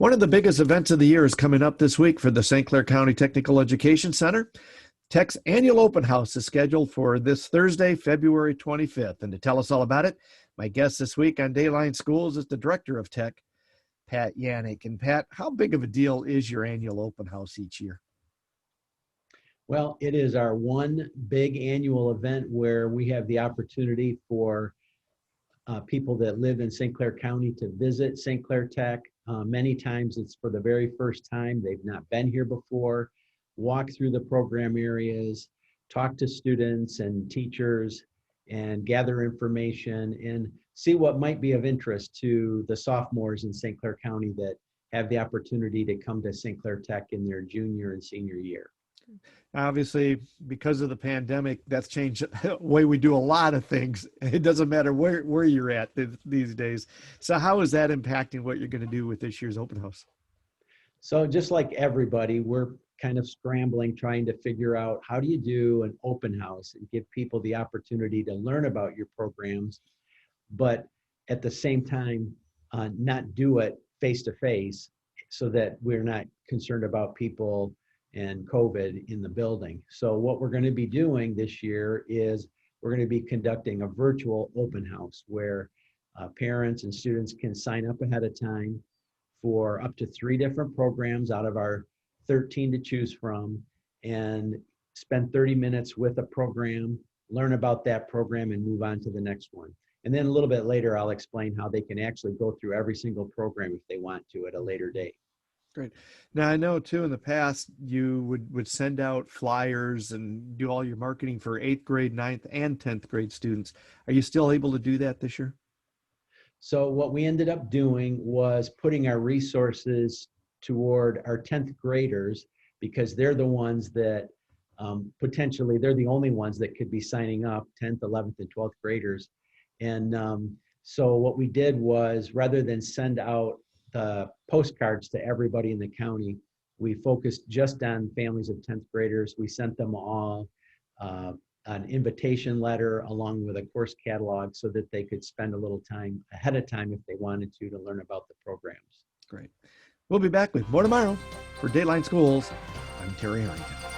One of the biggest events of the year is coming up this week for the St. Clair County Technical Education Center. TEC's annual open house is scheduled for this Thursday, February 25th. And to tell us all about it, my guest this week on Dateline Schools is the director of TEC, Pat Yanik. And Pat, how big of a deal is your annual open house each year? Well, it is our one big annual event where we have the opportunity for people that live in St. Clair County to visit St. Clair Tech. Many times it's for the very first time. They've not been here before. Walk through the program areas, talk to students and teachers, and gather information and see what might be of interest to the sophomores in St. Clair County that have the opportunity to come to St. Clair Tech in their junior and senior year. Obviously, because of the pandemic, that's changed the way we do a lot of things. It doesn't matter where you're at these days. So how is that impacting what you're going to do with this year's open house? So just like everybody, we're kind of scrambling, trying to figure out how do you do an open house and give people the opportunity to learn about your programs, but at the same time, not do it face-to-face so that we're not concerned about people and COVID in the building. So what we're going to be doing this year is we're going to be conducting a virtual open house where parents and students can sign up ahead of time for up to 3 different programs out of our 13 to choose from, and spend 30 minutes with a program, learn about that program, and move on to the next one. And then a little bit later, I'll explain how they can actually go through every single program if they want to at a later date. Great. Now, I know, too, in the past, you would send out flyers and do all your marketing for 8th grade, 9th, and 10th grade students. Are you still able to do that this year? So what we ended up doing was putting our resources toward our 10th graders, because they're the ones that potentially, they're the only ones that could be signing up, 10th, 11th, and 12th graders. And so what we did was, rather than send out the postcards to everybody in the county, we focused just on families of 10th graders. We sent them all an invitation letter along with a course catalog so that they could spend a little time ahead of time if they wanted to learn about the programs. Great. We'll be back with more tomorrow. For Dateline Schools, I'm Terry Harrington.